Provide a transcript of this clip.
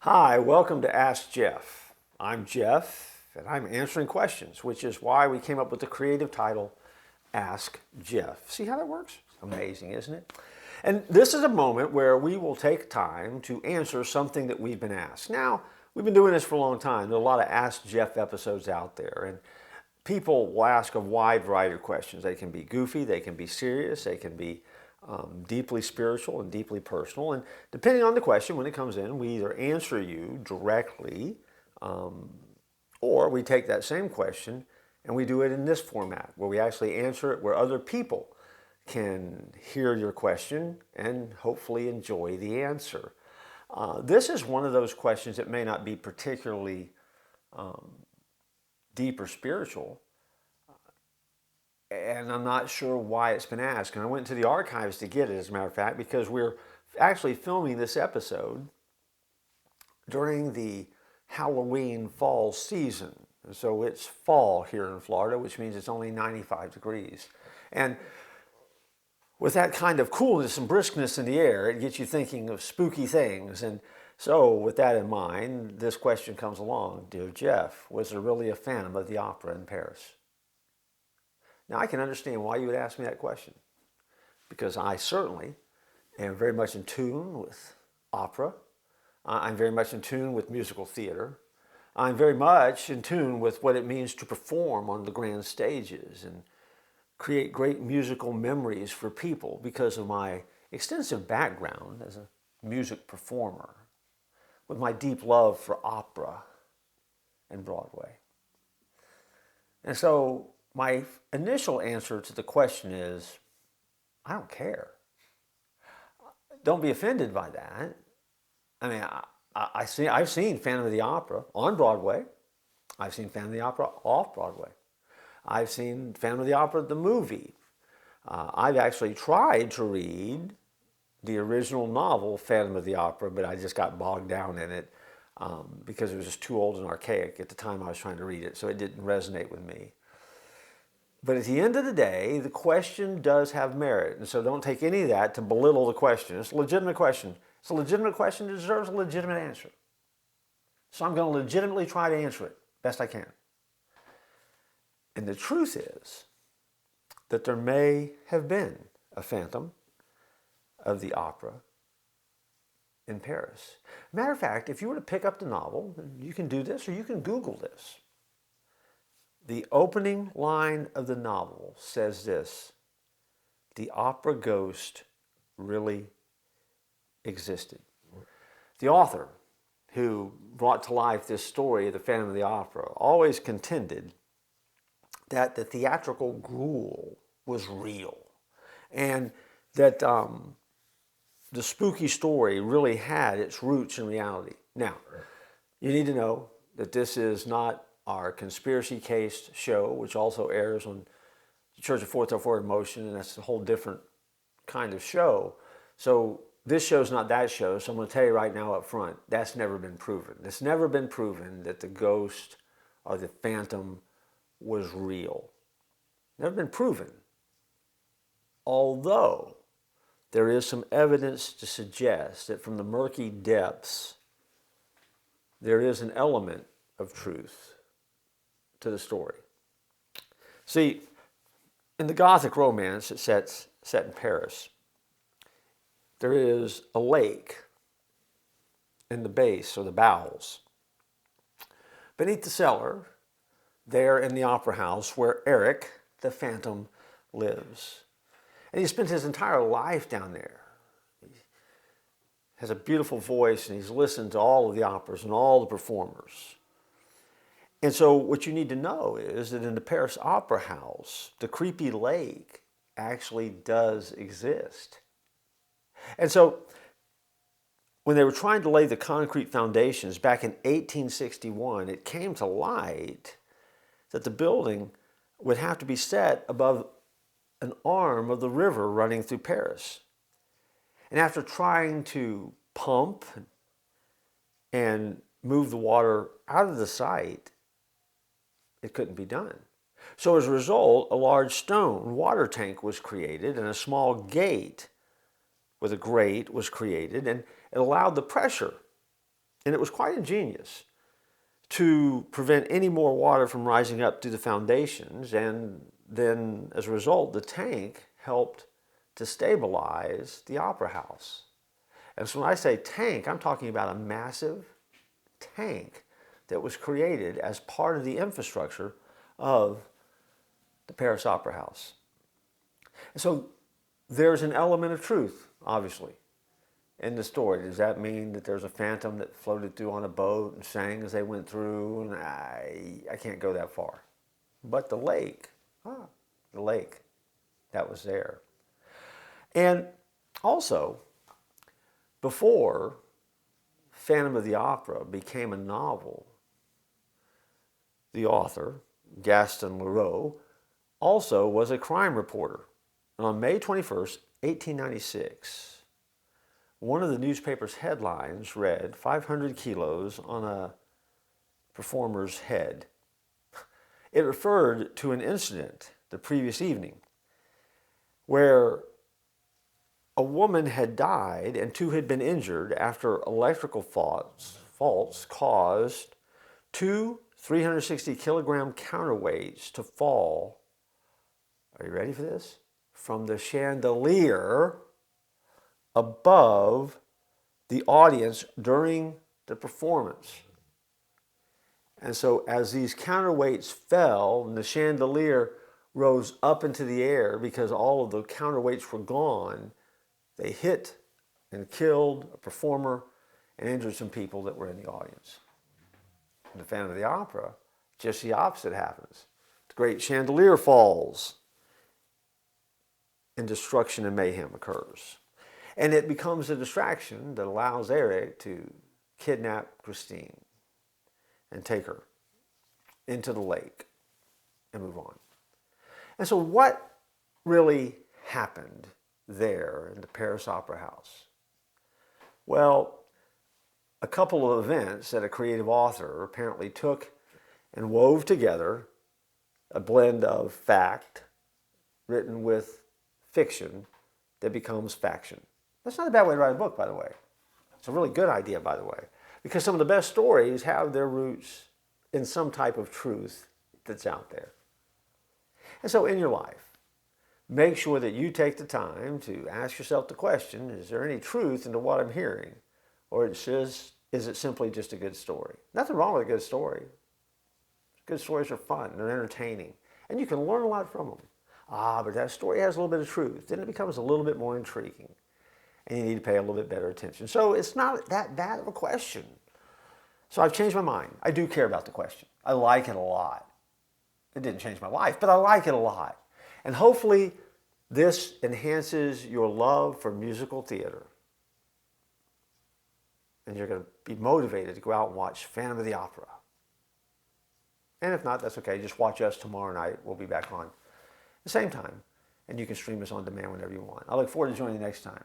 Hi, welcome to Ask Jeff. I'm Jeff, and I'm answering questions, which is why we came up with the creative title, Ask Jeff. See how that works? Amazing, isn't it? And this is a moment where we will take time to answer something that we've been asked. Now, we've been doing this for a long time. There are a lot of Ask Jeff episodes out there, and people will ask a wide variety of questions. They can be goofy, they can be serious, they can be deeply spiritual and deeply personal. And depending on the question, when it comes in, we either answer you directly or we take that same question and we do it in this format where we actually answer it where other people can hear your question and hopefully enjoy the answer. This is one of those questions that may not be particularly deep or spiritual, and I'm not sure why it's been asked. And I went to the archives to get it, as a matter of fact, because we're actually filming this episode during the Halloween fall season. So it's fall here in Florida, which means it's only 95 degrees. And with that kind of coolness and briskness in the air, it gets you thinking of spooky things. And so with that in mind, this question comes along. Dear Jeff, was there really a Phantom of the Opera in Paris? Now, I can understand why you would ask me that question, because I certainly am very much in tune with opera. I'm very much in tune with musical theater. I'm very much in tune with what it means to perform on the grand stages and create great musical memories for people because of my extensive background as a music performer, with my deep love for opera and Broadway. And so my initial answer to the question is, I don't care. Don't be offended by that. I mean, I've seen Phantom of the Opera on Broadway. I've seen Phantom of the Opera off Broadway. I've seen Phantom of the Opera, the movie. I've actually tried to read the original novel, Phantom of the Opera, but I just got bogged down in it because it was just too old and archaic at the time I was trying to read it, so it didn't resonate with me. But at the end of the day, the question does have merit. And so don't take any of that to belittle the question. It's a legitimate question. It's a legitimate question that deserves a legitimate answer. So I'm going to legitimately try to answer it best I can. And the truth is that there may have been a Phantom of the Opera in Paris. Matter of fact, if you were to pick up the novel, you can do this or you can Google this. The opening line of the novel says this: the opera ghost really existed. The author who brought to life this story of the Phantom of the Opera always contended that the theatrical gruel was real and that the spooky story really had its roots in reality. Now, you need to know that this is not our conspiracy case show, which also airs on the Church of Fourth or Forward Motion, and that's a whole different kind of show. So this show's not that show, so I'm going to tell you right now up front, that's never been proven. It's never been proven that the ghost or the phantom was real. Never been proven. Although there is some evidence to suggest that from the murky depths, there is an element of truth to the story. See, in the Gothic romance that's set in Paris, there is a lake in the base or the bowels. Beneath the cellar, there in the opera house where Eric, the Phantom, lives. And he spent his entire life down there. He has a beautiful voice and he's listened to all of the operas and all the performers. And so what you need to know is that in the Paris Opera House, the creepy lake actually does exist. And so when they were trying to lay the concrete foundations back in 1861, it came to light that the building would have to be set above an arm of the river running through Paris. And after trying to pump and move the water out of the site, it couldn't be done. So as a result, a large stone water tank was created and a small gate with a grate was created, and it allowed the pressure And it was quite ingenious to prevent any more water from rising up to the foundations. And then as a result, the tank helped to stabilize the opera house. And so when I say tank, I'm talking about a massive tank that was created as part of the infrastructure of the Paris Opera House. And so there's an element of truth, obviously, in the story. Does that mean that there's a phantom that floated through on a boat and sang as they went through? And I can't go that far. But the lake, that was there. And also, before Phantom of the Opera became a novel, the author, Gaston Leroux, also was a crime reporter. And on May 21st, 1896, one of the newspaper's headlines read, 500 kilos on a performer's head. It referred to an incident the previous evening where a woman had died and two had been injured after electrical faults caused two 360-kilogram counterweights to fall, are you ready for this? From the chandelier above the audience during the performance. And so as these counterweights fell and the chandelier rose up into the air because all of the counterweights were gone, they hit and killed a performer and injured some people that were in the audience. In the Phantom of the Opera, just the opposite happens. The great chandelier falls and destruction and mayhem occurs. And it becomes a distraction that allows Eric to kidnap Christine and take her into the lake and move on. And so what really happened there in the Paris Opera House? Well, a couple of events that a creative author apparently took and wove together, a blend of fact written with fiction that becomes faction. That's not a bad way to write a book, by the way. It's a really good idea, by the way, because some of the best stories have their roots in some type of truth that's out there. And so in your life, make sure that you take the time to ask yourself the question, is there any truth into what I'm hearing? Or is it simply just a good story? Nothing wrong with a good story. Good stories are fun, they're entertaining, and you can learn a lot from them. But that story has a little bit of truth. Then it becomes a little bit more intriguing, and you need to pay a little bit better attention. So it's not that bad of a question. So I've changed my mind. I do care about the question. I like it a lot. It didn't change my life, but I like it a lot. And hopefully this enhances your love for musical theater. And you're going to be motivated to go out and watch Phantom of the Opera. And if not, that's okay. Just watch us tomorrow night. We'll be back on the same time. And you can stream us on demand whenever you want. I look forward to joining you next time.